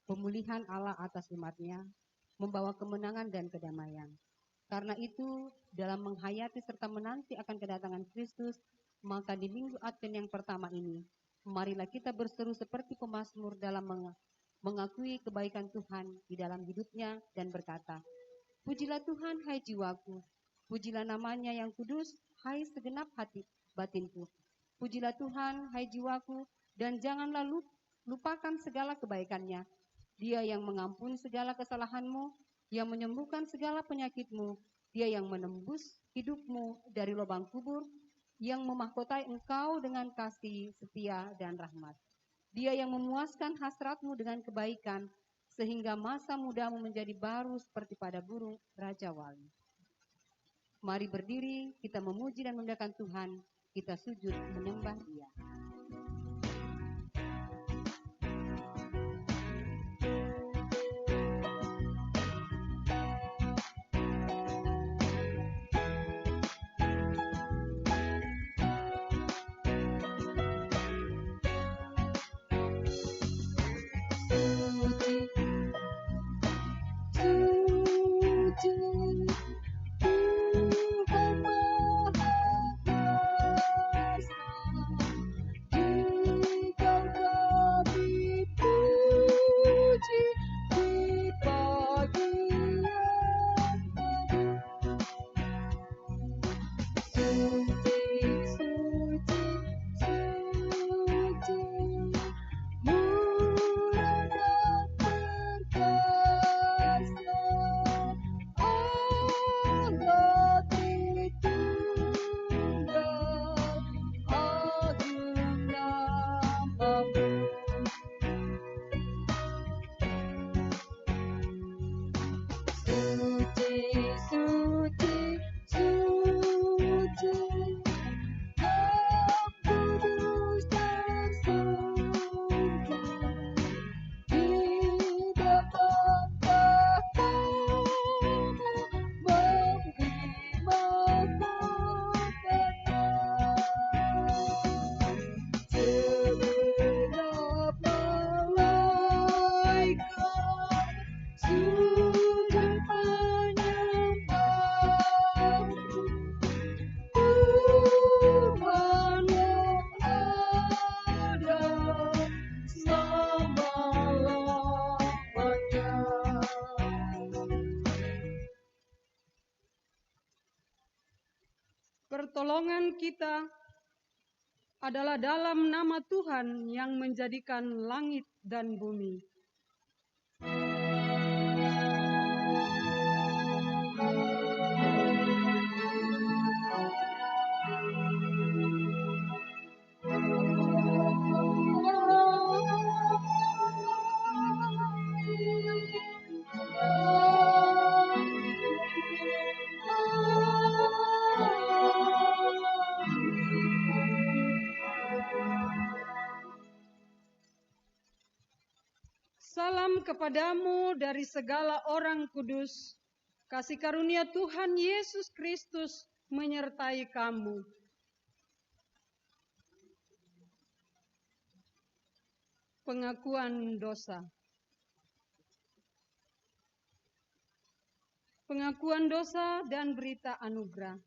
pemulihan Allah atas umat-Nya, membawa kemenangan dan kedamaian. Karena itu, dalam menghayati serta menanti akan kedatangan Kristus, maka di minggu Advent yang pertama ini, marilah kita berseru seperti pemazmur dalam mengakui kebaikan Tuhan di dalam hidupnya dan berkata, pujilah Tuhan, hai jiwaku, pujilah namanya yang kudus, hai segenap hati batinku. Pujilah Tuhan, hai jiwaku, dan janganlah lupakan segala kebaikannya. Dia yang mengampuni segala kesalahanmu, yang menyembuhkan segala penyakitmu, Dia yang menembus hidupmu dari lubang kubur, yang memahkotai engkau dengan kasih, setia, dan rahmat. Dia yang memuaskan hasratmu dengan kebaikan, sehingga masa mudamu menjadi baru seperti pada burung Raja Wali. Mari berdiri, kita memuji dan memuliakan Tuhan, kita sujud menyembah Dia. Pertolongan kita adalah dalam nama Tuhan yang menjadikan langit dan bumi. Salam kepadamu dari segala orang kudus. Kasih karunia Tuhan Yesus Kristus menyertai kamu. Pengakuan dosa. Pengakuan dosa dan berita anugerah.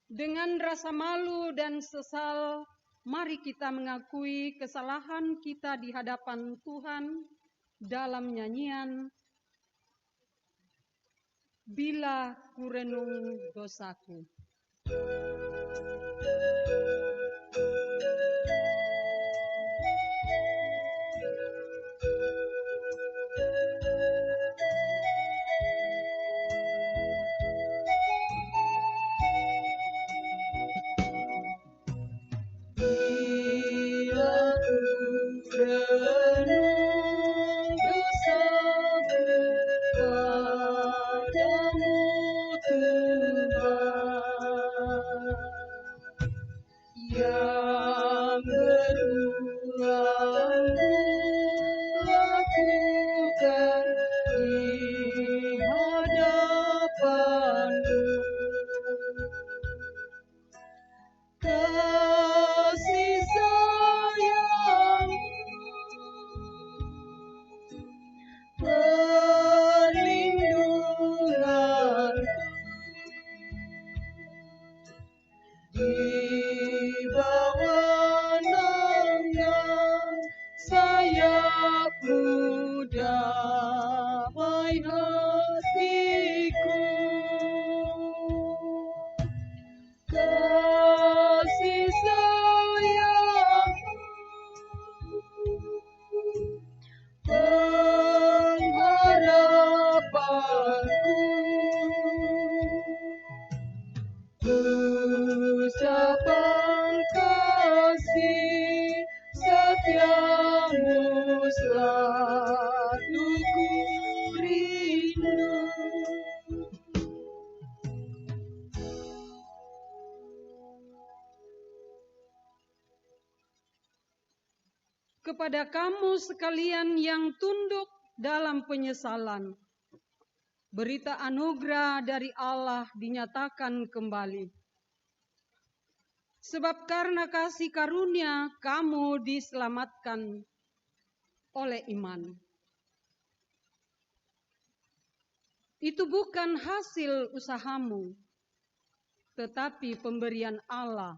Dengan rasa malu dan sesal, mari kita mengakui kesalahan kita di hadapan Tuhan dalam nyanyian Bila Kurenung Dosaku. kepada kamu sekalian yang tunduk dalam penyesalan, berita anugerah dari Allah dinyatakan kembali. Sebab karena kasih karunia kamu diselamatkan oleh iman. Itu bukan hasil usahamu, tetapi pemberian Allah.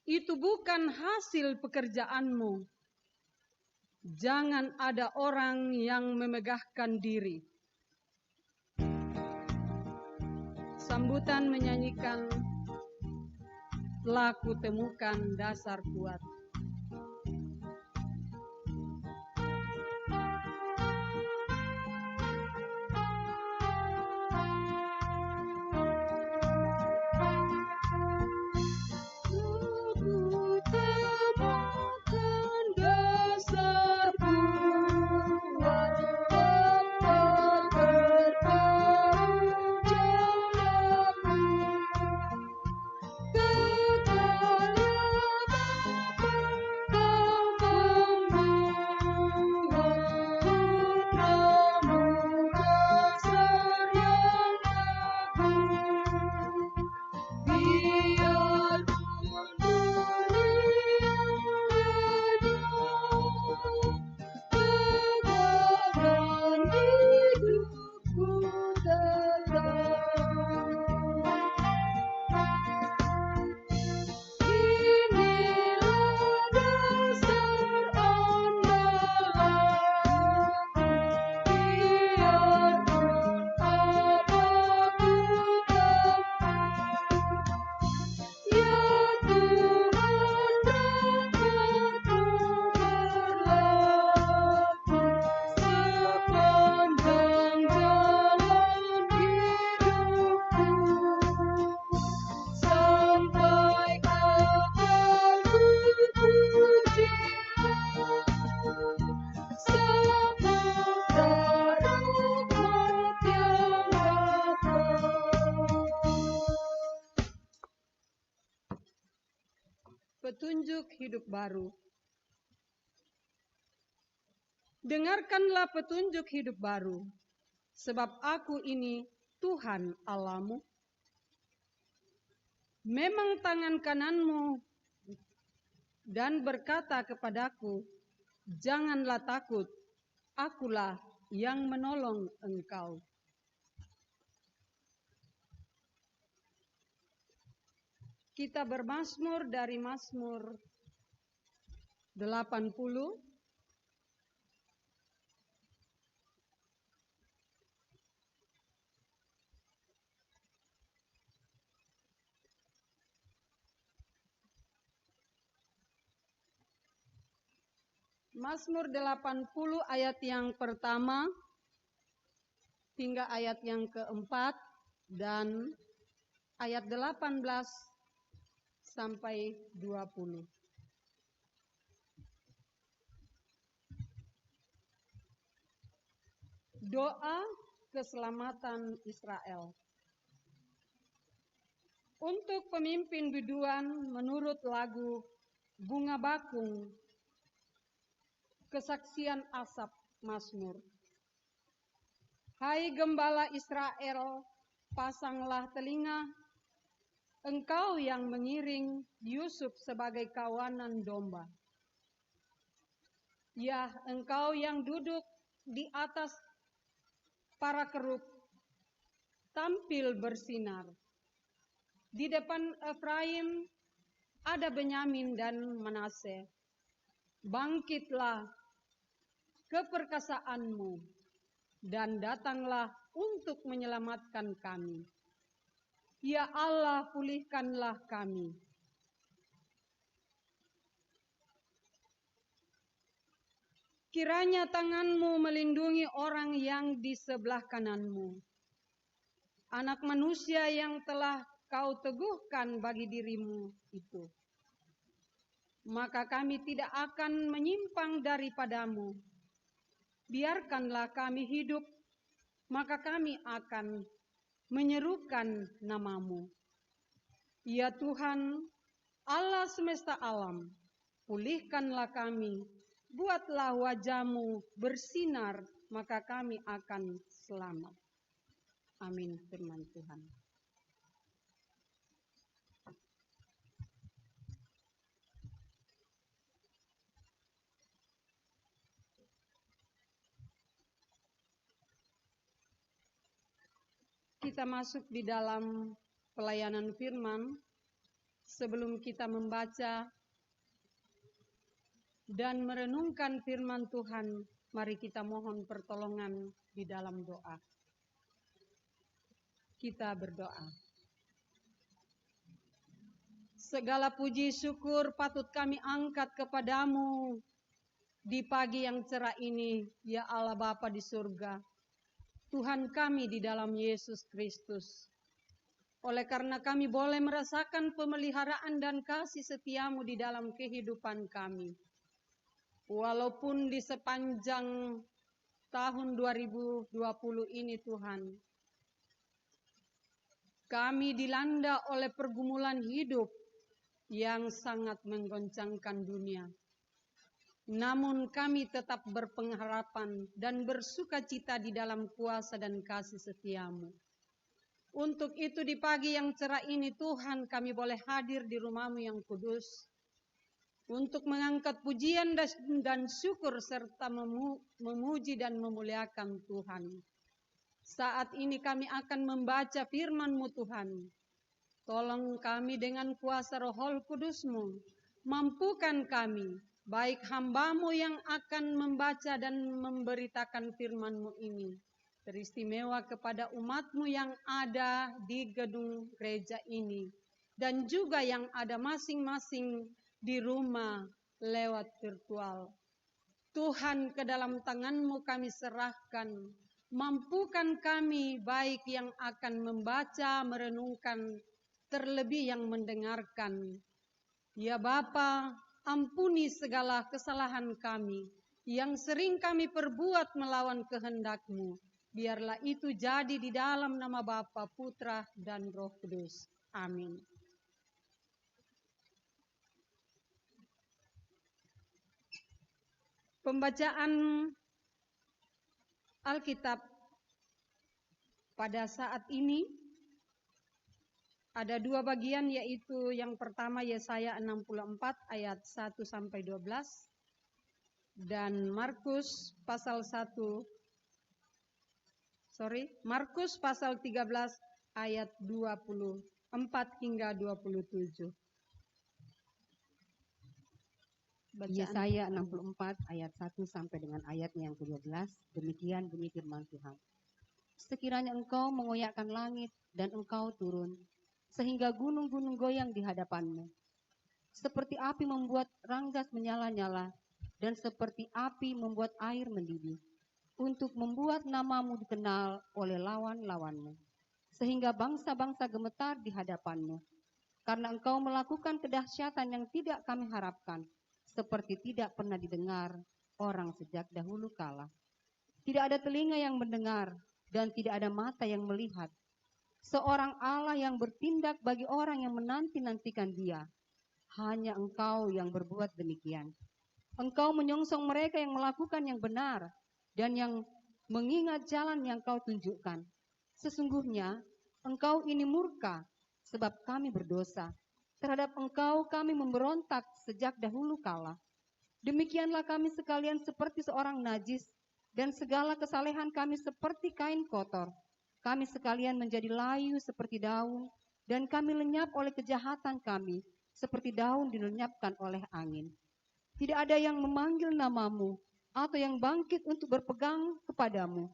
Itu bukan hasil pekerjaanmu. Jangan ada orang yang memegahkan diri. Sambutan menyanyikan "Telah kutemukan dasar kuat". Petunjuk hidup baru. Dengarkanlah petunjuk hidup baru, sebab aku ini Tuhan Allahmu. Memang tangan kananmu dan berkata kepadaku, janganlah takut, akulah yang menolong engkau. Kita bermazmur dari Mazmur 80. Mazmur 80 ayat yang pertama hingga ayat yang keempat dan ayat 18 sampai 20. Doa keselamatan Israel. Untuk pemimpin biduan menurut lagu Bunga Bakung, kesaksian Asaf Mazmur. Hai gembala Israel, pasanglah telinga, engkau yang mengiring Yusuf sebagai kawanan domba. Ya, engkau yang duduk di atas para kerub, tampil bersinar. Di depan Efraim ada Benyamin dan Manase. Bangkitlah keperkasaanmu dan datanglah untuk menyelamatkan kami. Ya Allah, pulihkanlah kami. Kiranya tanganmu melindungi orang yang di sebelah kananmu, anak manusia yang telah kau teguhkan bagi dirimu itu. Maka kami tidak akan menyimpang daripadamu. Biarkanlah kami hidup, maka kami akan menyerukan namamu. Ya Tuhan, Allah semesta alam, pulihkanlah kami buatlah wajah-Mu bersinar, maka kami akan selamat. Amin, firman Tuhan. Kita masuk di dalam pelayanan firman. Sebelum kita membaca dan merenungkan firman Tuhan, mari kita mohon pertolongan di dalam doa. Kita berdoa. Segala puji syukur patut kami angkat kepadamu di pagi yang cerah ini, ya Allah Bapa di surga, Tuhan kami di dalam Yesus Kristus. Oleh karena kami boleh merasakan pemeliharaan dan kasih setia-Mu di dalam kehidupan kami. Walaupun di sepanjang tahun 2020 ini Tuhan, kami dilanda oleh pergumulan hidup yang sangat menggoncangkan dunia. Namun kami tetap berpengharapan dan bersukacita di dalam kuasa dan kasih setia-Mu. Untuk itu di pagi yang cerah ini Tuhan, kami boleh hadir di rumah-Mu yang kudus untuk mengangkat pujian dan syukur serta memuji dan memuliakan Tuhan. Saat ini kami akan membaca firman-Mu Tuhan. Tolong kami dengan kuasa Roh Kudus-Mu, mampukan kami, baik hamba-Mu yang akan membaca dan memberitakan firman-Mu ini, teristimewa kepada umat-Mu yang ada di gedung gereja ini, dan juga yang ada masing-masing di rumah lewat virtual. Tuhan, ke dalam tangan-Mu kami serahkan, mampukan kami baik yang akan membaca, merenungkan, terlebih yang mendengarkan. Ya Bapa, ampuni segala kesalahan kami, yang sering kami perbuat melawan kehendak-Mu. Biarlah itu jadi di dalam nama Bapa, Putra, dan Roh Kudus. Amin. Pembacaan Alkitab pada saat ini ada dua bagian, yaitu yang pertama Yesaya 64 ayat 1-12 dan Markus pasal 13 ayat 24 hingga 27. Yesaya 64 ayat 1 sampai dengan ayatnya yang ke-12, demikian bunyi firman Tuhan. Sekiranya engkau mengoyakkan langit dan engkau turun, sehingga gunung-gunung goyang di hadapan-Mu. Seperti api membuat ranggas menyala-nyala, dan seperti api membuat air mendidih, untuk membuat nama-Mu dikenal oleh lawan-lawan-Mu, sehingga bangsa-bangsa gemetar di hadapan-Mu. Karena engkau melakukan kedahsyatan yang tidak kami harapkan, seperti tidak pernah didengar orang sejak dahulu kala. Tidak ada telinga yang mendengar, dan tidak ada mata yang melihat. Seorang Allah yang bertindak bagi orang yang menanti-nantikan Dia. Hanya Engkau yang berbuat demikian. Engkau menyongsong mereka yang melakukan yang benar, dan yang mengingat jalan yang Kau tunjukkan. Sesungguhnya Engkau ini murka, sebab kami berdosa. Terhadap Engkau kami memberontak sejak dahulu kala. Demikianlah kami sekalian seperti seorang najis, dan segala kesalehan kami seperti kain kotor. Kami sekalian menjadi layu seperti daun, dan kami lenyap oleh kejahatan kami, seperti daun dilenyapkan oleh angin. Tidak ada yang memanggil nama-Mu, atau yang bangkit untuk berpegang kepadamu.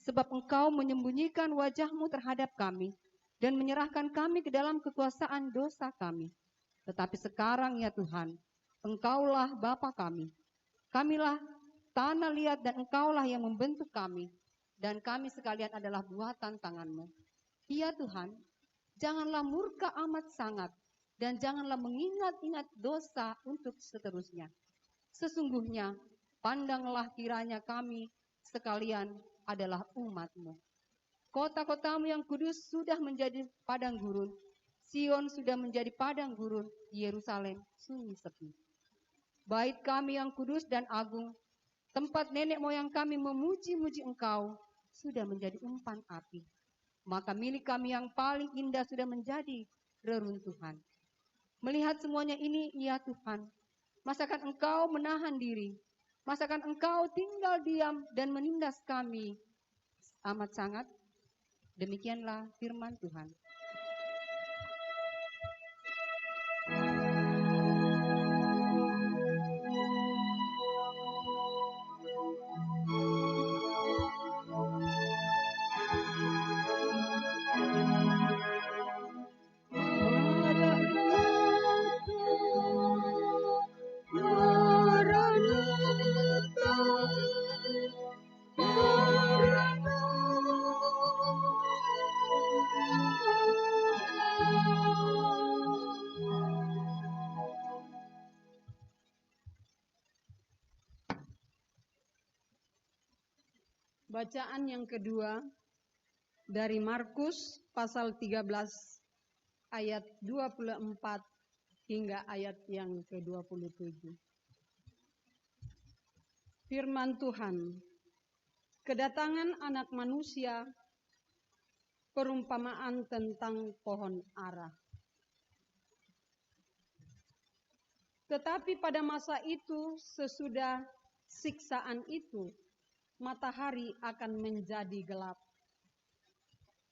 Sebab Engkau menyembunyikan wajah-Mu terhadap kami, dan menyerahkan kami ke dalam kekuasaan dosa kami. Tetapi sekarang ya Tuhan, Engkaulah Bapa kami. Kamilah tanah liat dan Engkaulah yang membentuk kami. Dan kami sekalian adalah buatan tangan-Mu. Ya Tuhan, janganlah murka amat sangat, dan janganlah mengingat-ingat dosa untuk seterusnya. Sesungguhnya, pandanglah kiranya kami sekalian adalah umat-Mu. Kota-kotamu yang kudus sudah menjadi padang gurun. Sion sudah menjadi padang gurun. Yerusalem sunyi sepi. Bait kami yang kudus dan agung, tempat nenek moyang kami memuji-muji Engkau, sudah menjadi umpan api. Maka milik kami yang paling indah sudah menjadi reruntuhan. Melihat semuanya ini, ya Tuhan, masakan Engkau menahan diri? Masakan Engkau tinggal diam dan menindas kami amat sangat? Demikianlah firman Tuhan. Bacaan yang kedua dari Markus pasal 13 ayat 24 hingga ayat yang ke-27. Firman Tuhan, kedatangan Anak Manusia, perumpamaan tentang pohon ara. Tetapi pada masa itu, sesudah siksaan itu, matahari akan menjadi gelap,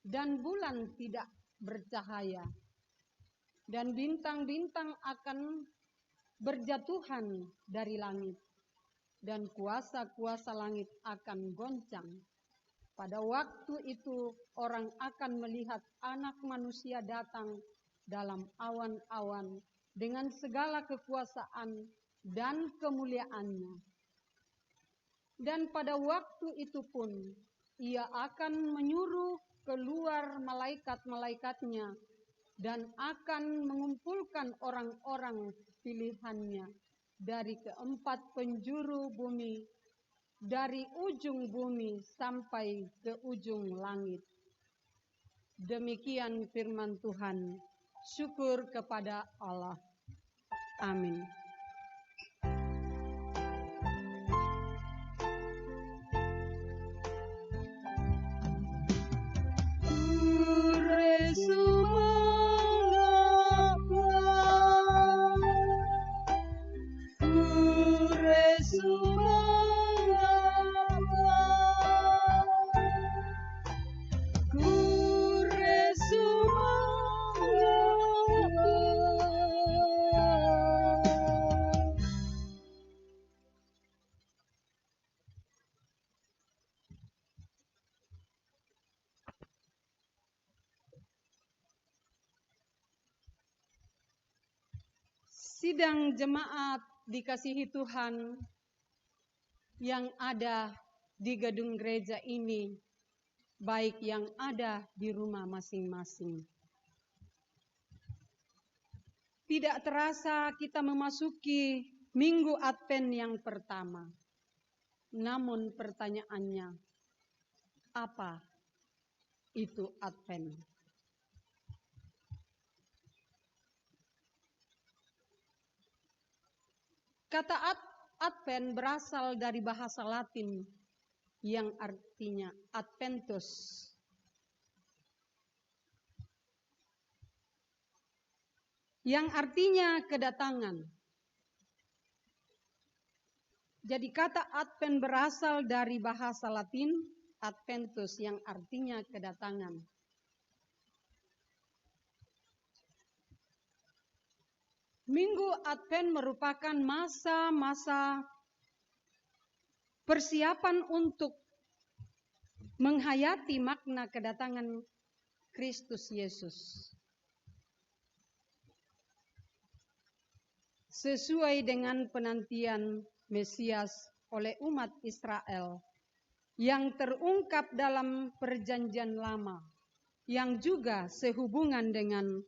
dan bulan tidak bercahaya, dan bintang-bintang akan berjatuhan dari langit, dan kuasa-kuasa langit akan goncang. Pada waktu itu orang akan melihat Anak Manusia datang dalam awan-awan dengan segala kekuasaan dan kemuliaannya. Dan pada waktu itu pun Ia akan menyuruh keluar malaikat-malaikatnya dan akan mengumpulkan orang-orang pilihannya dari keempat penjuru bumi, dari ujung bumi sampai ke ujung langit. Demikian firman Tuhan. Syukur kepada Allah. Amin. Sidang jemaat dikasihi Tuhan yang ada di gedung gereja ini, baik yang ada di rumah masing-masing. Tidak terasa kita memasuki Minggu Advent yang pertama. Namun pertanyaannya, apa itu Advent? Kata Advent berasal dari bahasa Latin yang artinya Adventus. Yang artinya kedatangan. Jadi kata Advent berasal dari bahasa Latin Adventus yang artinya kedatangan. Minggu Advent merupakan masa-masa persiapan untuk menghayati makna kedatangan Kristus Yesus. Sesuai dengan penantian Mesias oleh umat Israel yang terungkap dalam Perjanjian Lama, yang juga sehubungan dengan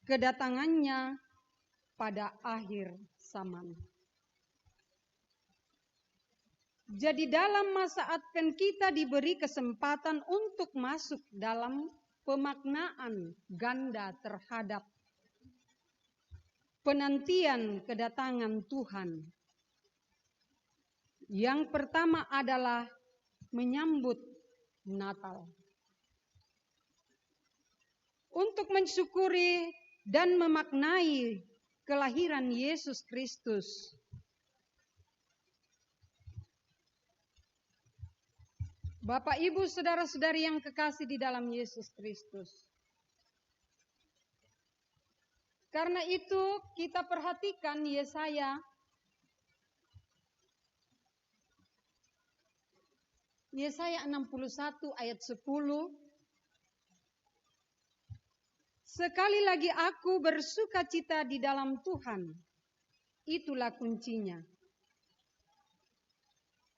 kedatangannya pada akhir zaman. Jadi dalam masa Advent kita diberi kesempatan untuk masuk dalam pemaknaan ganda terhadap penantian kedatangan Tuhan. Yang pertama adalah menyambut Natal. Untuk mensyukuri dan memaknai kelahiran Yesus Kristus. Bapak, Ibu, saudara-saudari yang kekasih di dalam Yesus Kristus. Karena itu kita perhatikan Yesaya Yesaya 61 ayat 10. Sekali lagi aku bersukacita di dalam Tuhan. Itulah kuncinya.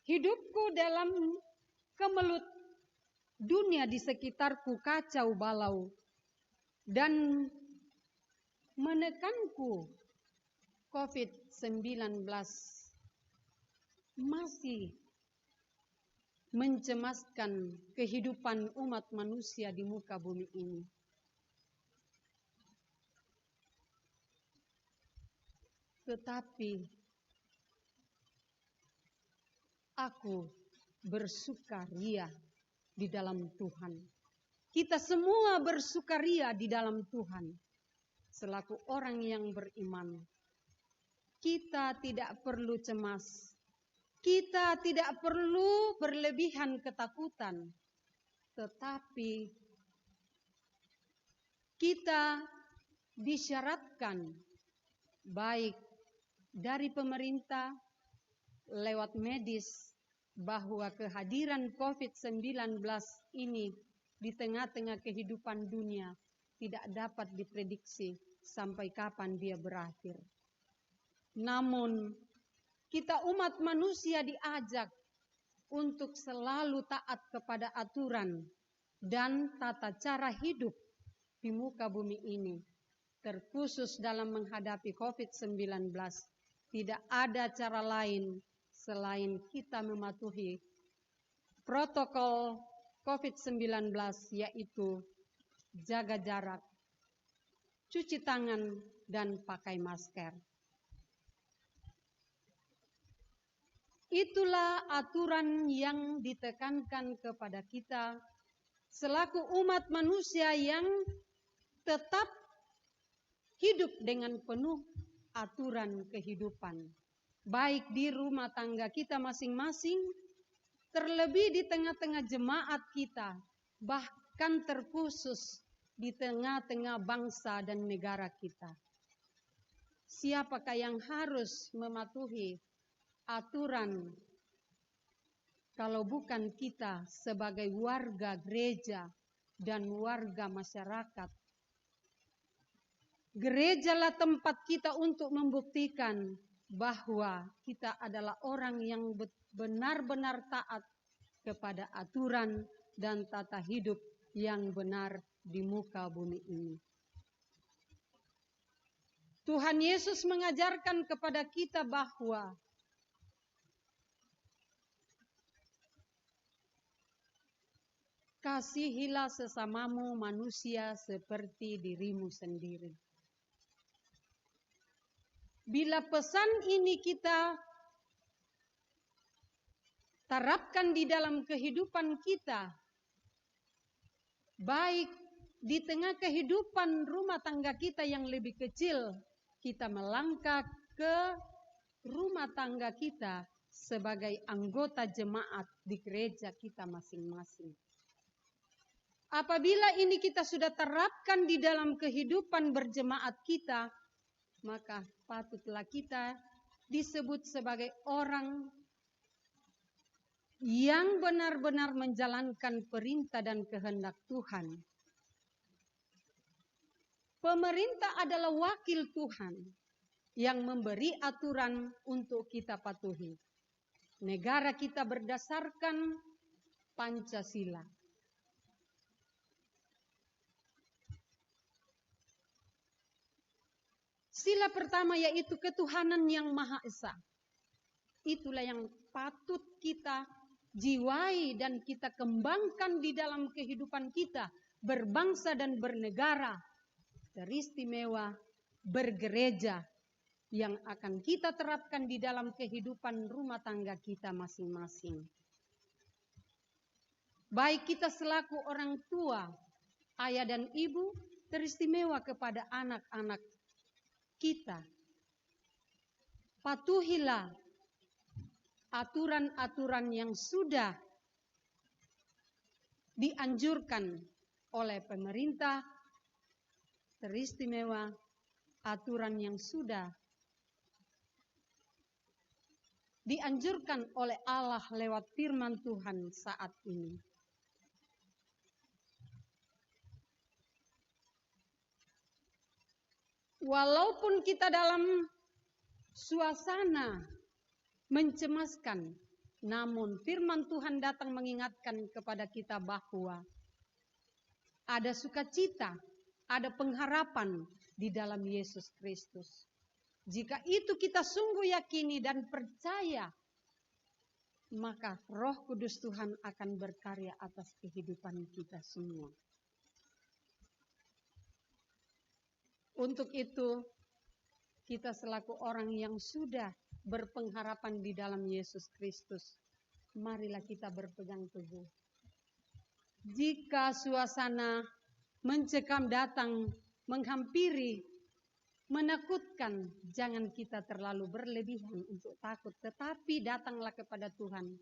Hidupku dalam kemelut dunia di sekitarku kacau balau dan menekanku COVID-19 masih mencemaskan kehidupan umat manusia di muka bumi ini. Tetapi aku bersukaria di dalam Tuhan. Kita semua bersukaria di dalam Tuhan. Selaku orang yang beriman, kita tidak perlu cemas. Kita tidak perlu berlebihan ketakutan. Tetapi kita disyaratkan baik dari pemerintah lewat medis bahwa kehadiran COVID-19 ini di tengah-tengah kehidupan dunia tidak dapat diprediksi sampai kapan dia berakhir. Namun, kita umat manusia diajak untuk selalu taat kepada aturan dan tata cara hidup di muka bumi ini. Terkhusus dalam menghadapi COVID-19, tidak ada cara lain selain kita mematuhi protokol COVID-19, yaitu jaga jarak, cuci tangan, dan pakai masker. Itulah aturan yang ditekankan kepada kita selaku umat manusia yang tetap hidup dengan penuh aturan kehidupan. Baik di rumah tangga kita masing-masing, terlebih di tengah-tengah jemaat kita, bahkan terkhusus di tengah-tengah bangsa dan negara kita. Siapakah yang harus mematuhi aturan kalau bukan kita sebagai warga gereja dan warga masyarakat? Gerejalah tempat kita untuk membuktikan bahwa kita adalah orang yang benar-benar taat kepada aturan dan tata hidup yang benar di muka bumi ini. Tuhan Yesus mengajarkan kepada kita bahwa kasihilah sesamamu manusia seperti dirimu sendiri. Bila pesan ini kita terapkan di dalam kehidupan kita, baik di tengah kehidupan rumah tangga kita yang lebih kecil, kita melangkah ke rumah tangga kita sebagai anggota jemaat di gereja kita masing-masing. Apabila ini kita sudah terapkan di dalam kehidupan berjemaat kita, maka patutlah kita disebut sebagai orang yang benar-benar menjalankan perintah dan kehendak Tuhan. Pemerintah adalah wakil Tuhan yang memberi aturan untuk kita patuhi. Negara kita berdasarkan Pancasila. Sila pertama yaitu ketuhanan yang Maha Esa. Itulah yang patut kita jiwai dan kita kembangkan di dalam kehidupan kita berbangsa dan bernegara, teristimewa bergereja yang akan kita terapkan di dalam kehidupan rumah tangga kita masing-masing. Baik kita selaku orang tua, ayah dan ibu, teristimewa kepada anak-anak kita. Patuhilah aturan-aturan yang sudah dianjurkan oleh pemerintah, teristimewa aturan yang sudah dianjurkan oleh Allah lewat firman Tuhan saat ini. Walaupun kita dalam suasana mencemaskan, namun firman Tuhan datang mengingatkan kepada kita bahwa ada sukacita, ada pengharapan di dalam Yesus Kristus. Jika itu kita sungguh yakini dan percaya, maka Roh Kudus Tuhan akan berkarya atas kehidupan kita semua. Untuk itu, kita selaku orang yang sudah berpengharapan di dalam Yesus Kristus, marilah kita berpegang teguh. Jika suasana mencekam datang, menghampiri, menakutkan, jangan kita terlalu berlebihan untuk takut, tetapi datanglah kepada Tuhan,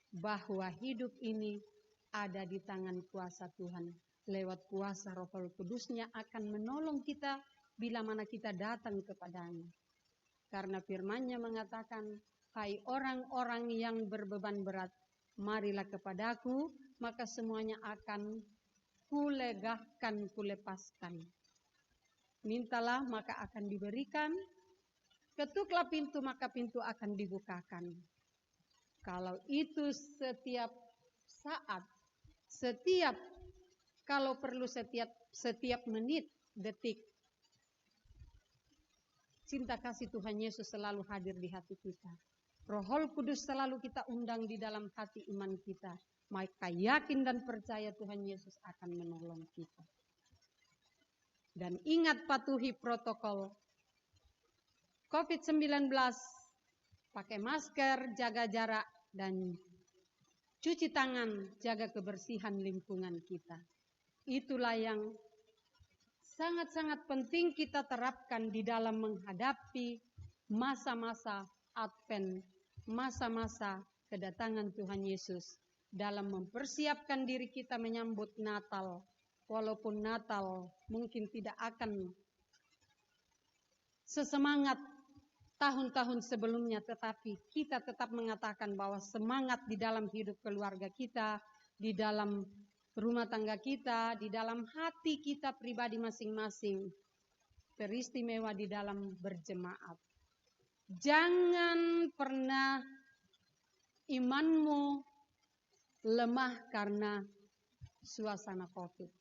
bahwa hidup ini ada di tangan kuasa Tuhan. Lewat kuasa Roh Kudus-Nya akan menolong kita bila mana kita datang kepadanya. Karena firman-Nya mengatakan, hai orang-orang yang berbeban berat, marilah kepadaku, maka semuanya akan kulegahkan, kulepaskan. Mintalah, maka akan diberikan. Ketuklah pintu, maka pintu akan dibukakan. Kalau itu setiap saat, kalau perlu setiap menit, detik, cinta kasih Tuhan Yesus selalu hadir di hati kita. Roh Kudus selalu kita undang di dalam hati iman kita. Maka yakin dan percaya Tuhan Yesus akan menolong kita. Dan ingat, patuhi protokol COVID-19, pakai masker, jaga jarak, dan cuci tangan, jaga kebersihan lingkungan kita. Itulah yang sangat-sangat penting kita terapkan di dalam menghadapi masa-masa Advent, masa-masa kedatangan Tuhan Yesus, dalam mempersiapkan diri kita menyambut Natal. Walaupun Natal mungkin tidak akan sesemangat tahun-tahun sebelumnya, tetapi kita tetap mengatakan bahwa semangat di dalam hidup keluarga kita, di dalam rumah tangga kita, di dalam hati kita pribadi masing-masing, teristimewa di dalam berjemaat. Jangan pernah imanmu lemah karena suasana COVID.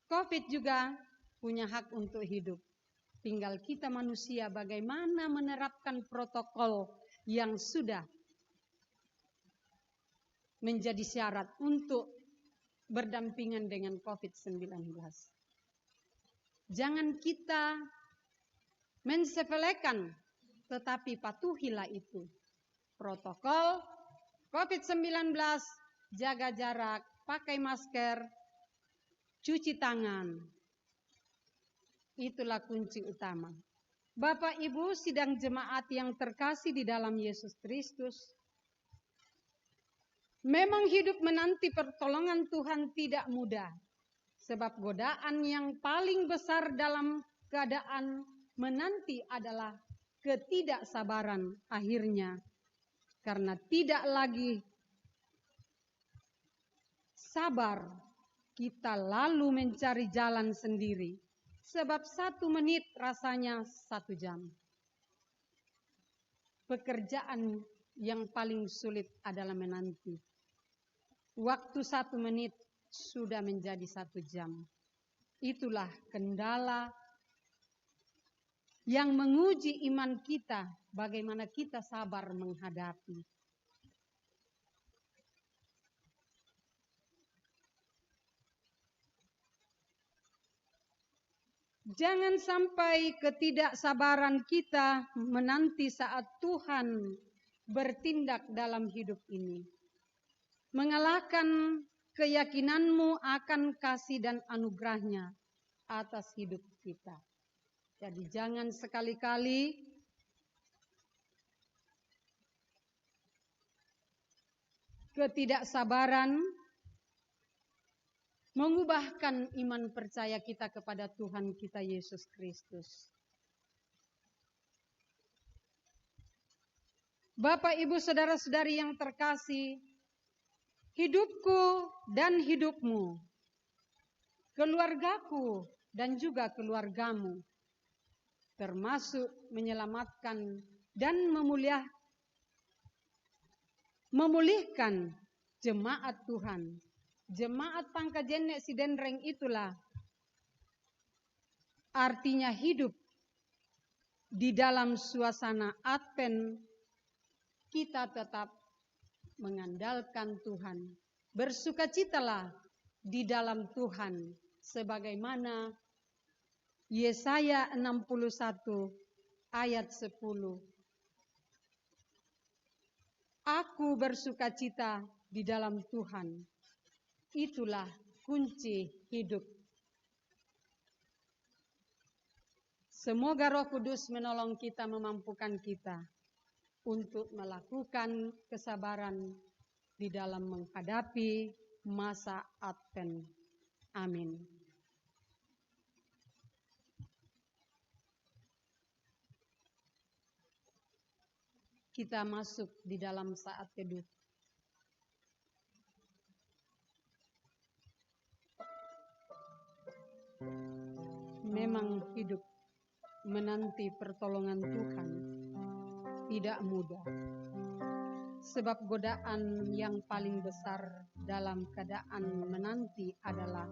COVID juga punya hak untuk hidup. Tinggal kita manusia bagaimana menerapkan protokol yang sudah menjadi syarat untuk berdampingan dengan COVID-19. Jangan kita mensepelekan, tetapi patuhilah itu. Protokol COVID-19, jaga jarak, pakai masker, cuci tangan. Itulah kunci utama. Bapak Ibu sidang jemaat yang terkasih di dalam Yesus Kristus, memang hidup menanti pertolongan Tuhan tidak mudah. Sebab godaan yang paling besar dalam keadaan menanti adalah ketidaksabaran akhirnya. Karena tidak lagi sabar, kita lalu mencari jalan sendiri. Sebab 1 menit rasanya 1 jam. Pekerjaan yang paling sulit adalah menanti. Waktu 1 menit sudah menjadi 1 jam. Itulah kendala yang menguji iman kita, bagaimana kita sabar menghadapi. Jangan sampai ketidaksabaran kita menanti saat Tuhan bertindak dalam hidup ini. Mengalahkan keyakinanmu akan kasih dan anugerahnya atas hidup kita. Jadi jangan sekali-kali ketidaksabaran mengubahkan iman percaya kita kepada Tuhan kita Yesus Kristus. Bapak, Ibu, saudara-saudari yang terkasih, hidupku dan hidupmu, keluargaku dan juga keluargamu, termasuk menyelamatkan dan memulihkan jemaat Tuhan. Jemaat Pangkajenek Sidenreng itulah artinya hidup di dalam suasana Advent. Kita tetap mengandalkan Tuhan. Bersukacitalah di dalam Tuhan. Sebagaimana Yesaya 61 ayat 10. Aku bersukacita di dalam Tuhan. Itulah kunci hidup. Semoga Roh Kudus menolong kita, memampukan kita untuk melakukan kesabaran di dalam menghadapi masa Advent. Amin. Kita masuk di dalam saat teduh. Memang hidup menanti pertolongan Tuhan tidak mudah. Sebab godaan yang paling besar dalam keadaan menanti adalah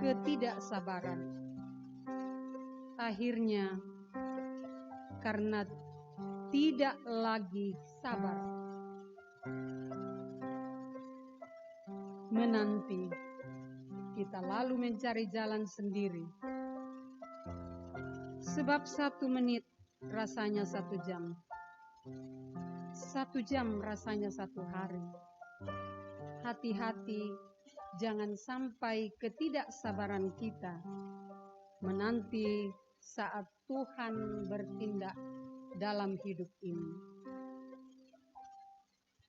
ketidaksabaran. Akhirnya karena tidak lagi sabar menanti, kita lalu mencari jalan sendiri. Sebab 1 menit rasanya 1 jam. 1 jam rasanya 1 hari. Hati-hati, jangan sampai ketidaksabaran kita menanti saat Tuhan bertindak dalam hidup ini.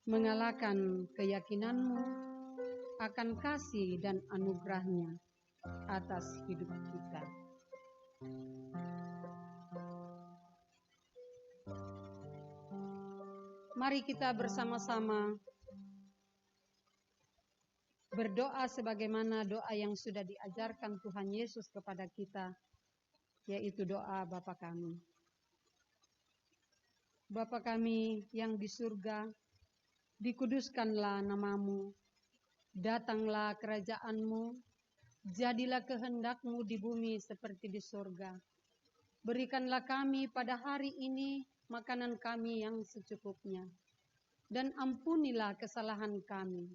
Mengalahkan keyakinanmu akan kasih dan anugerahnya atas hidup kita. Mari kita bersama-sama berdoa sebagaimana doa yang sudah diajarkan Tuhan Yesus kepada kita, yaitu doa Bapa kami. Bapa kami yang di surga, dikuduskanlah namamu, datanglah kerajaan-Mu, jadilah kehendak-Mu di bumi seperti di surga. Berikanlah kami pada hari ini makanan kami yang secukupnya, dan ampunilah kesalahan kami,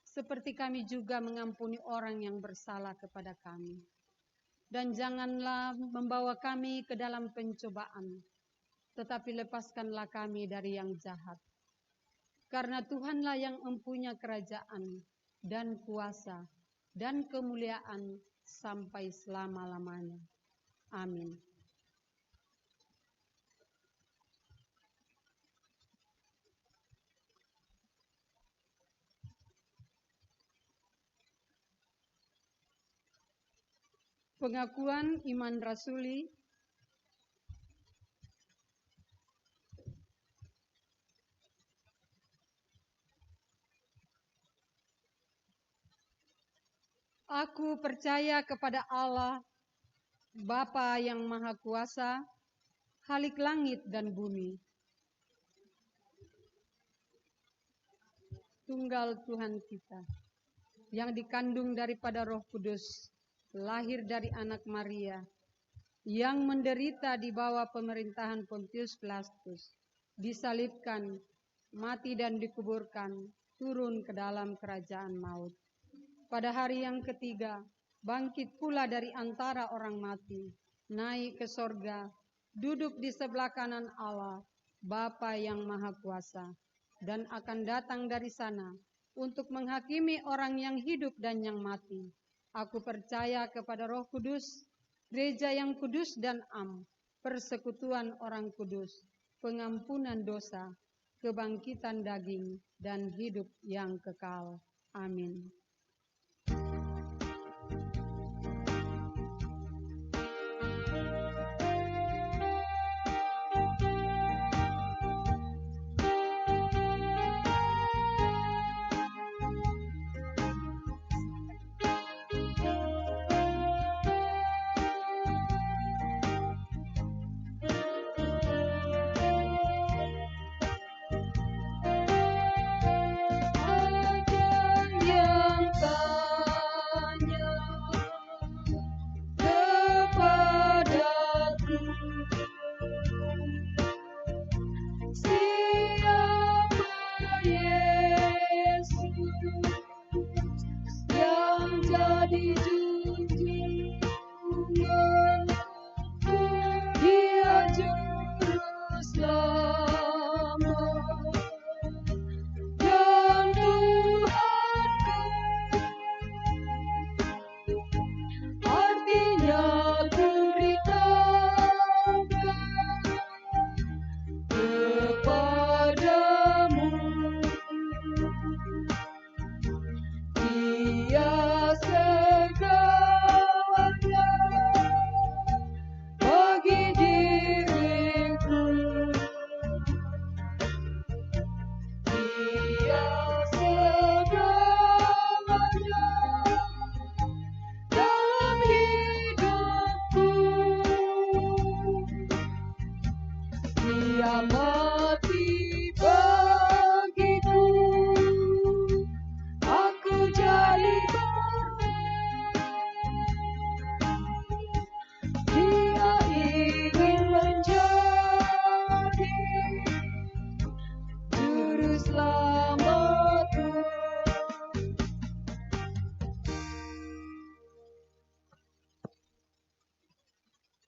seperti kami juga mengampuni orang yang bersalah kepada kami. Dan janganlah membawa kami ke dalam pencobaan, tetapi lepaskanlah kami dari yang jahat. Karena Tuhanlah yang mempunyai kerajaan, dan kuasa, dan kemuliaan sampai selama-lamanya. Amin. Pengakuan iman rasuli. Aku percaya kepada Allah, Bapa yang Maha Kuasa, Khalik langit dan bumi, Tunggal Tuhan kita, yang dikandung daripada Roh Kudus, lahir dari anak Maria, yang menderita di bawah pemerintahan Pontius Pilatus, disalibkan, mati dan dikuburkan, turun ke dalam kerajaan maut. Pada hari yang ketiga, bangkit pula dari antara orang mati, naik ke sorga, duduk di sebelah kanan Allah, Bapa yang Maha Kuasa, dan akan datang dari sana untuk menghakimi orang yang hidup dan yang mati. Aku percaya kepada Roh Kudus, gereja yang kudus dan am, persekutuan orang kudus, pengampunan dosa, kebangkitan daging, dan hidup yang kekal. Amin.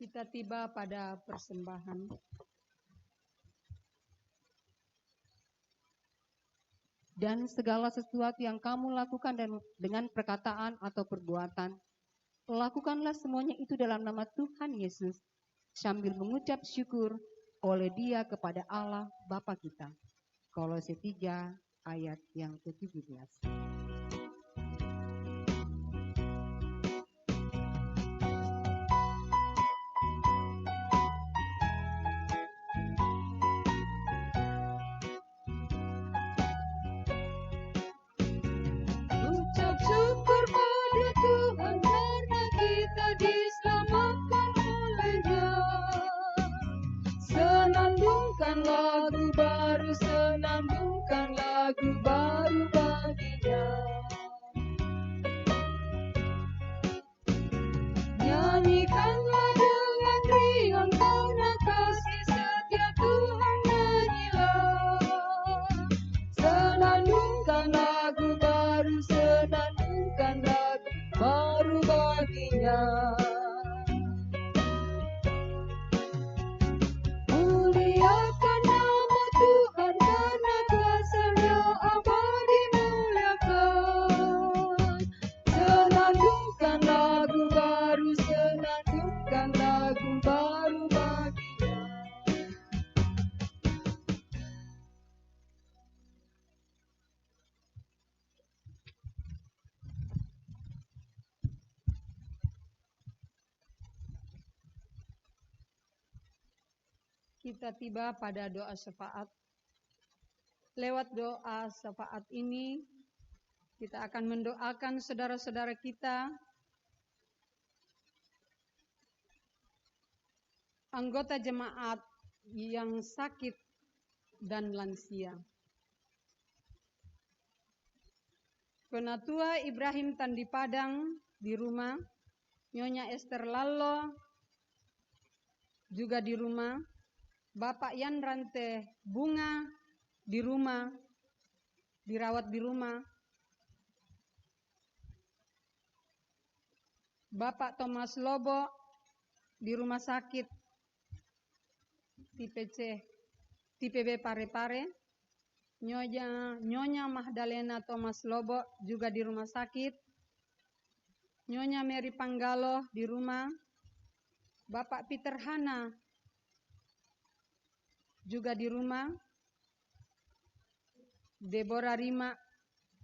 Kita tiba pada persembahan. Dan segala sesuatu yang kamu lakukan dengan perkataan atau perbuatan, lakukanlah semuanya itu dalam nama Tuhan Yesus, sambil mengucap syukur oleh Dia kepada Allah Bapa kita. Kolose 3 ayat yang ke-17. Ucap syukur pada Tuhan karena kita diselamatkan oleh-Nya. Senandungkan lagu baru, senandungkan lagu baru bagi-Nya. Nyanyikanlah dengan riang karena kasih setia Tuhan, nyanyilah. Senandungkan lagu baru, senandungkan lagu baru bagi-Nya. Muliakan nama Tuhan karena kuasa-Nya abadi muliakan. Senandungkan lagu baru, senandungkan lagu baru bagi-Nya. Kita tiba pada doa syafaat. Lewat doa syafaat ini, kita akan mendoakan saudara-saudara kita, anggota jemaat yang sakit dan lansia. Penatua Ibrahim Tandi Padang di rumah, Nyonya Esther Lallo juga di rumah, Bapak Yanrante Bunga di rumah, dirawat di rumah. Bapak Thomas Lobo di Rumah Sakit tipe B Parepare. Nyonya Magdalena Thomas Lobo juga di rumah sakit. Nyonya Mary Panggalo di rumah. Bapak Peter Hana juga di rumah. Deborah Rima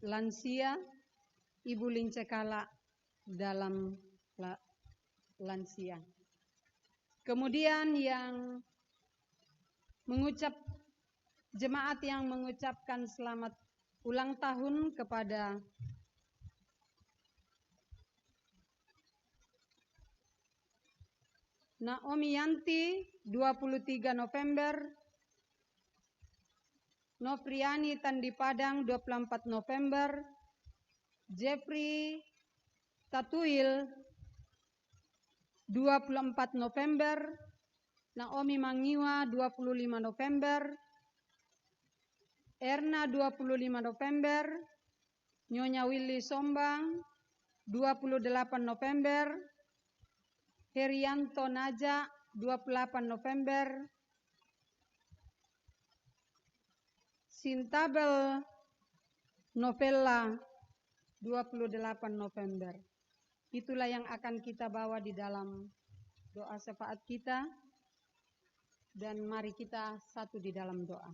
lansia. Ibu Lincekala dalam lansia. Kemudian yang jemaat yang mengucapkan selamat ulang tahun kepada Naomi Yanti 23 November, Nopriani Tandi Padang 24 November, Jeffrey Tatuil 24 November, Naomi Mangiwa 25 November, Erna 25 November, Nyonya Willy Sombang 28 November, Herianto Naja 28 November, Sintabel Novella 28 November. Itulah yang akan kita bawa di dalam doa syafaat kita, dan mari kita satu di dalam doa.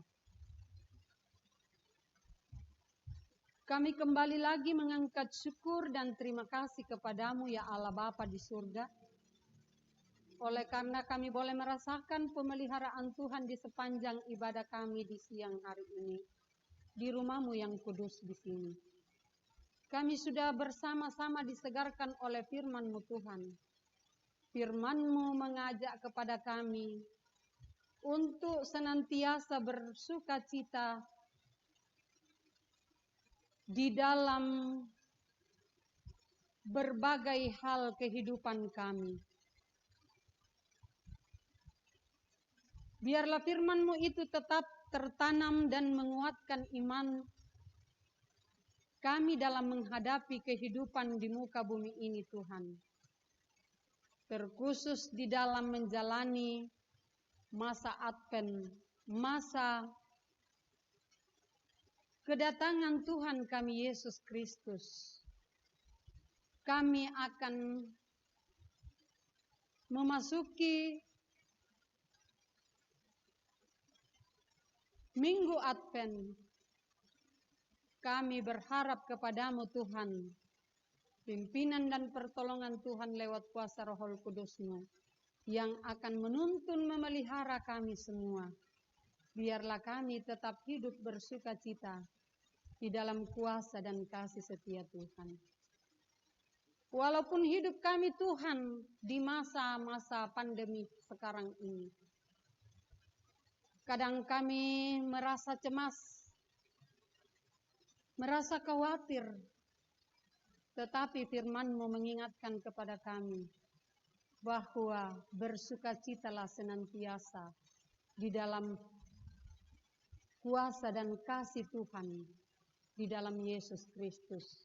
Kami kembali lagi mengangkat syukur dan terima kasih kepadamu ya Allah Bapa di surga. Oleh karena kami boleh merasakan pemeliharaan Tuhan di sepanjang ibadah kami di siang hari ini. Di rumah-Mu yang kudus di sini. Kami sudah bersama-sama disegarkan oleh firman-Mu Tuhan. Firman-Mu mengajak kepada kami untuk senantiasa bersuka cita di dalam berbagai hal kehidupan kami. Biarlah firman-Mu itu tetap tertanam dan menguatkan iman kami dalam menghadapi kehidupan di muka bumi ini Tuhan. Terkhusus di dalam menjalani masa Advent, masa kedatangan Tuhan kami Yesus Kristus. Kami akan memasuki Minggu Advent. Kami berharap kepadamu Tuhan, pimpinan dan pertolongan Tuhan lewat kuasa Roh Kudus-Mu yang akan menuntun memelihara kami semua. Biarlah kami tetap hidup bersuka cita di dalam kuasa dan kasih setia Tuhan. Walaupun hidup kami Tuhan di masa-masa pandemi sekarang ini, kadang kami merasa cemas, merasa khawatir, tetapi firman-Mu mengingatkan kepada kami bahwa bersukacitalah senantiasa di dalam kuasa dan kasih Tuhan, di dalam Yesus Kristus.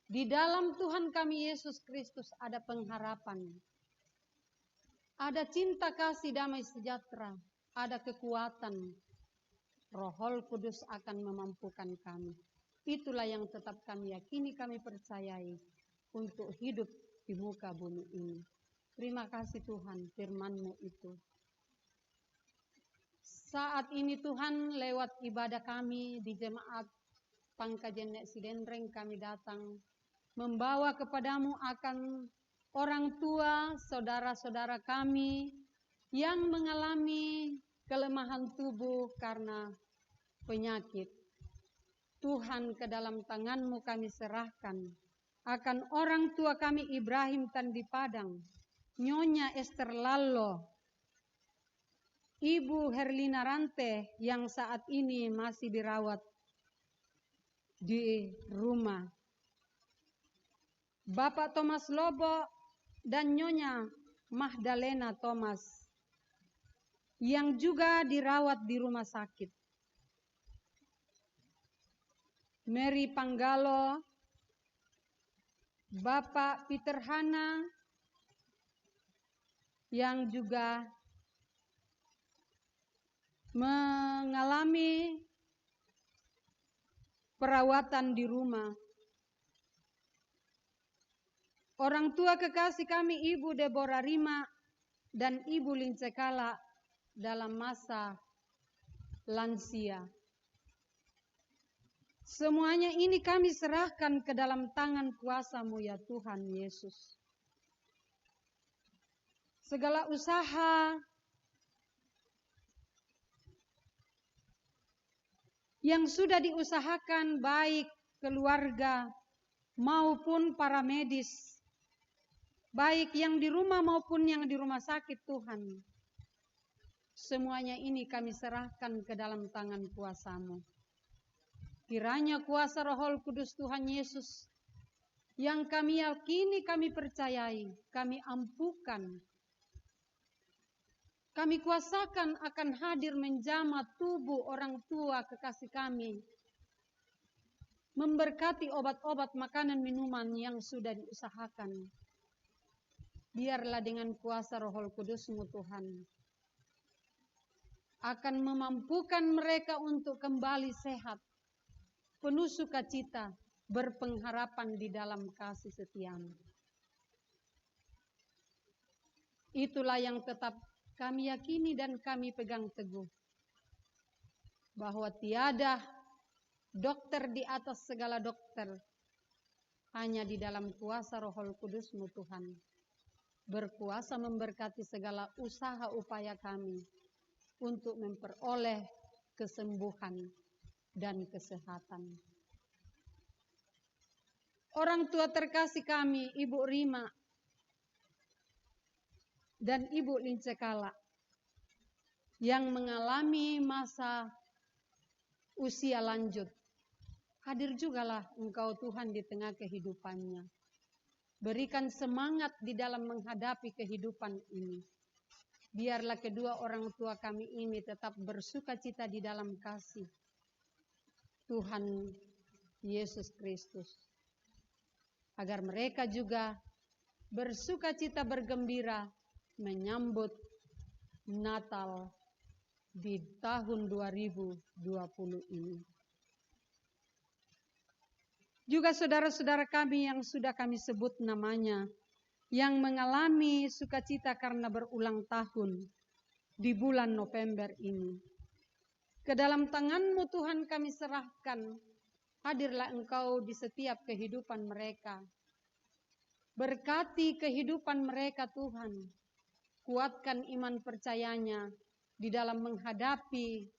Di dalam Tuhan kami Yesus Kristus ada pengharapan, ada cinta kasih damai sejahtera, ada kekuatan. Roh Kudus akan memampukan kami. Itulah yang tetap kami yakini, kami percayai untuk hidup di muka bumi ini. Terima kasih Tuhan, firman-Mu itu. Saat ini Tuhan, lewat ibadah kami di jemaat Pangkajen Nek Sidendreng, kami datang membawa kepadamu akan orang tua, saudara-saudara kami yang mengalami kelemahan tubuh karena penyakit. Tuhan, ke dalam tangan-Mu kami serahkan akan orang tua kami Ibrahim Tandi Padang, Nyonya Esther Lallo, Ibu Herlina Rante yang saat ini masih dirawat di rumah, Bapak Thomas Lobo dan Nyonya Magdalena Thomas yang juga dirawat di rumah sakit. Mary Panggalo Bapak Peter Hana yang juga mengalami perawatan di rumah. Orang tua kekasih kami Ibu Deborah Rima dan Ibu Lincekala dalam masa lansia. Semuanya ini kami serahkan ke dalam tangan kuasa-Mu ya Tuhan Yesus. Segala usaha yang sudah diusahakan baik keluarga maupun para medis, baik yang di rumah maupun yang di rumah sakit Tuhan. Semuanya ini kami serahkan ke dalam tangan kuasa-Mu. Kiranya kuasa Roh Kudus Tuhan Yesus yang kami yakini, kami percayai, kami ampukan, kami kuasakan akan hadir menjamah tubuh orang tua kekasih kami, memberkati obat-obat, makanan, minuman yang sudah diusahakan. Biarlah dengan kuasa Roh Kudus-Mu Tuhan akan memampukan mereka untuk kembali sehat, penuh sukacita, berpengharapan di dalam kasih setia-Mu. Itulah yang tetap kami yakini dan kami pegang teguh, bahwa tiada dokter di atas segala dokter, hanya di dalam kuasa Roh Kudus-Mu Tuhan, berkuasa memberkati segala usaha upaya kami untuk memperoleh kesembuhan dan kesehatan. Orang tua terkasih kami, Ibu Rima dan Ibu Lincekala, yang mengalami masa usia lanjut, hadir jugalah Engkau Tuhan di tengah kehidupannya. Berikan semangat di dalam menghadapi kehidupan ini. Biarlah kedua orang tua kami ini tetap bersukacita di dalam kasih Tuhan Yesus Kristus, agar mereka juga bersukacita bergembira menyambut Natal di tahun 2020 ini. Juga saudara-saudara kami yang sudah kami sebut namanya, yang mengalami sukacita karena berulang tahun di bulan November ini. Ke dalam tangan-Mu Tuhan kami serahkan, hadirlah Engkau di setiap kehidupan mereka. Berkati kehidupan mereka Tuhan, kuatkan iman percayanya di dalam menghadapi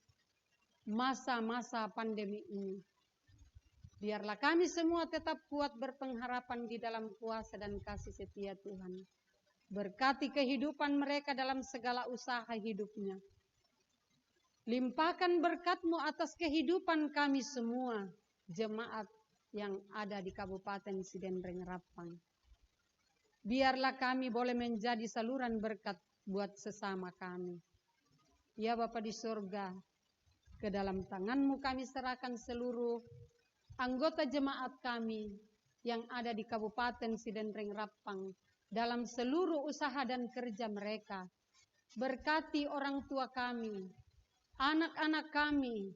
masa-masa pandemi ini. Biarlah kami semua tetap kuat berpengharapan di dalam kuasa dan kasih setia Tuhan. Berkati kehidupan mereka dalam segala usaha hidupnya. Limpahkan berkat-Mu atas kehidupan kami semua, jemaat yang ada di Kabupaten Sidenreng Rapang. Biarlah kami boleh menjadi saluran berkat buat sesama kami. Ya Bapa di surga, ke dalam tangan-Mu kami serahkan seluruh anggota jemaat kami yang ada di Kabupaten Sidenreng Rapang dalam seluruh usaha dan kerja mereka. Berkati orang tua kami, anak-anak kami,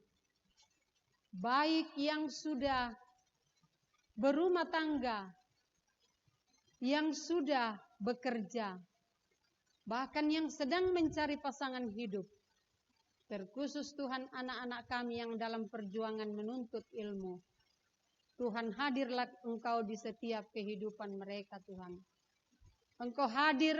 baik yang sudah berumah tangga, yang sudah bekerja, bahkan yang sedang mencari pasangan hidup. Terkhusus Tuhan anak-anak kami yang dalam perjuangan menuntut ilmu. Tuhan, hadirlah Engkau di setiap kehidupan mereka Tuhan. Engkau hadir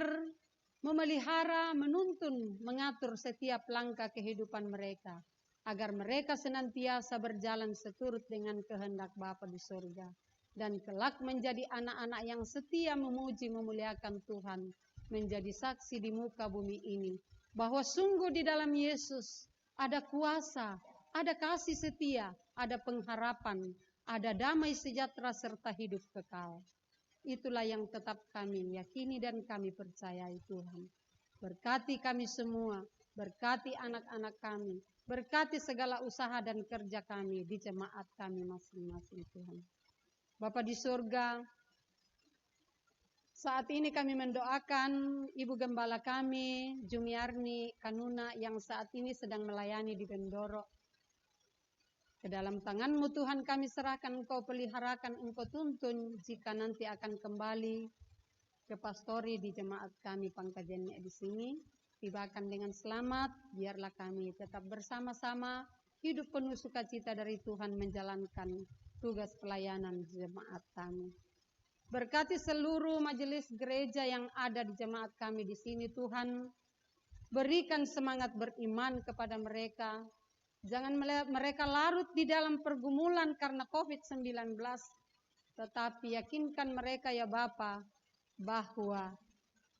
memelihara, menuntun, mengatur setiap langkah kehidupan mereka, agar mereka senantiasa berjalan seturut dengan kehendak Bapa di surga, dan kelak menjadi anak-anak yang setia memuji memuliakan Tuhan, menjadi saksi di muka bumi ini, bahwa sungguh di dalam Yesus ada kuasa, ada kasih setia, ada pengharapan, ada damai sejahtera serta hidup kekal. Itulah yang tetap kami yakini dan kami percayai Tuhan. Berkati kami semua, berkati anak-anak kami, berkati segala usaha dan kerja kami di jemaat kami masing-masing Tuhan. Bapa di surga, Saat ini kami mendoakan Ibu Gembala kami, Jumiarni Kanuna, yang saat ini sedang melayani di Bendoro. Ke dalam tangan-Mu Tuhan kami serahkan, Engkau peliharakan, Engkau tuntun jika nanti akan kembali ke pastori di jemaat kami Pangkajennya di sini. Tibakan dengan selamat, biarlah kami tetap bersama-sama hidup penuh sukacita dari Tuhan menjalankan tugas pelayanan jemaat kami. Berkati seluruh majelis gereja yang ada di jemaat kami di sini, Tuhan. Berikan semangat beriman kepada mereka. Jangan melihat mereka larut di dalam pergumulan karena COVID-19. Tetapi yakinkan mereka ya Bapa, bahwa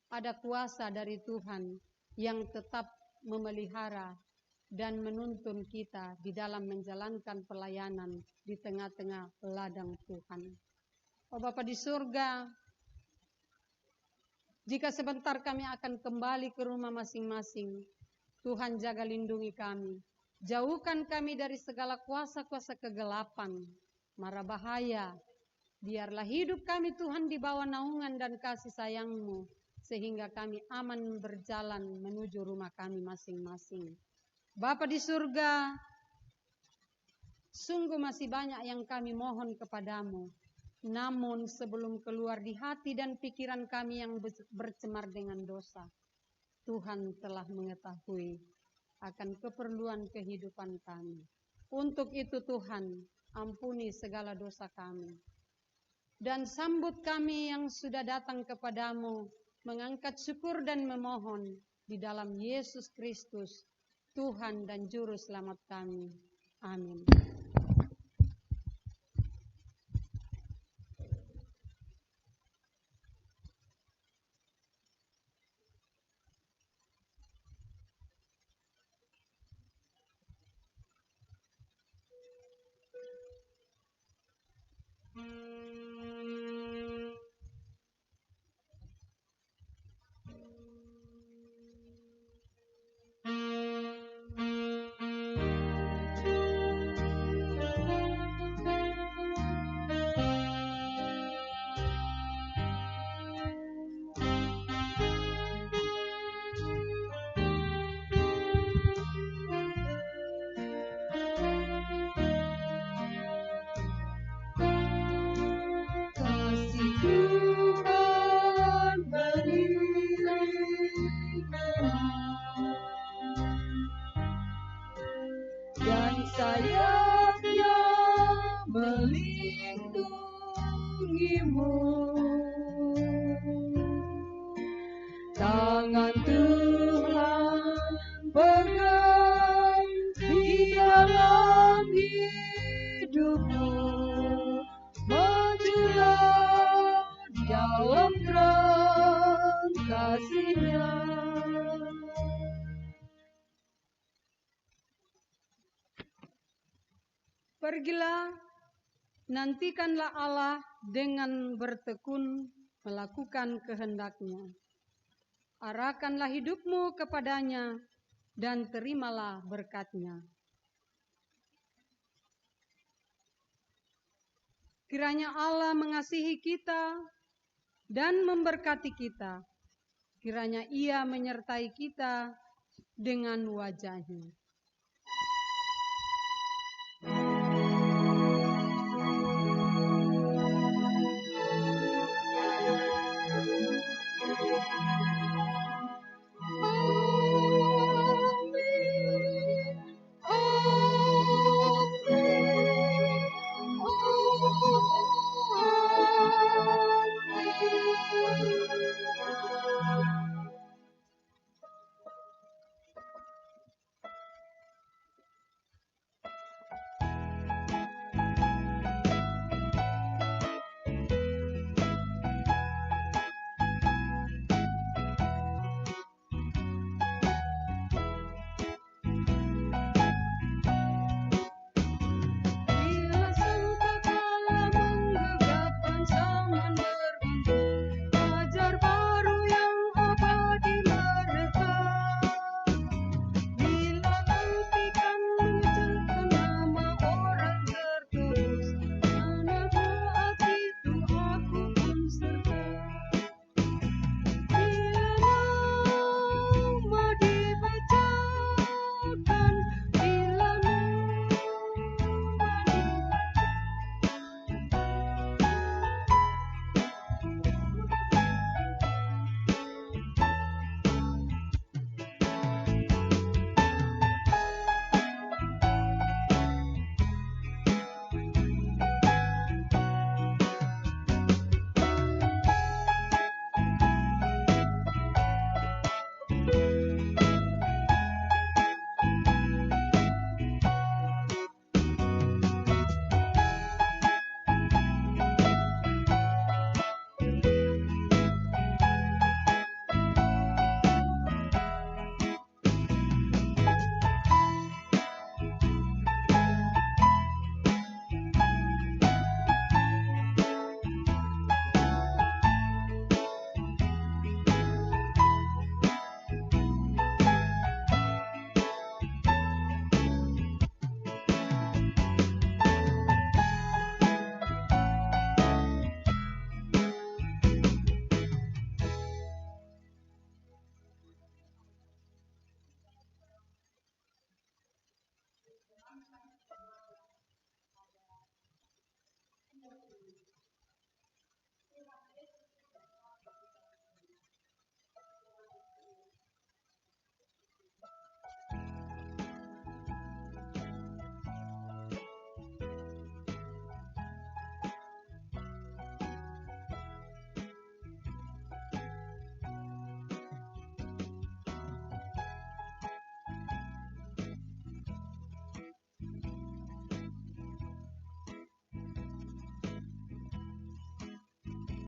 ada kuasa dari Tuhan yang tetap memelihara dan menuntun kita di dalam menjalankan pelayanan di tengah-tengah ladang Tuhan. Oh Bapa di surga, jika sebentar kami akan kembali ke rumah masing-masing, Tuhan jaga lindungi kami. Jauhkan kami dari segala kuasa-kuasa kegelapan, mara bahaya. Biarlah hidup kami Tuhan di bawah naungan dan kasih sayang-Mu, sehingga kami aman berjalan menuju rumah kami masing-masing. Bapa di surga, sungguh masih banyak yang kami mohon kepadamu. Namun sebelum keluar di hati dan pikiran kami yang bercemar dengan dosa, Tuhan telah mengetahui akan keperluan kehidupan kami. Untuk itu Tuhan, ampuni segala dosa kami. Dan sambut kami yang sudah datang kepadamu, mengangkat syukur dan memohon di dalam Yesus Kristus, Tuhan dan Juru Selamat kami. Amin. sayapnya melindungimu. Tangan Tuhan pegang di dalam hidupmu. Majulah dalam terang kasih-Nya. Pergilah, nantikanlah Allah dengan bertekun melakukan kehendak-Nya. Arahkanlah hidupmu kepadanya dan terimalah berkat-Nya. Kiranya Allah mengasihi kita dan memberkati kita. Kiranya Ia menyertai kita dengan wajah-Nya.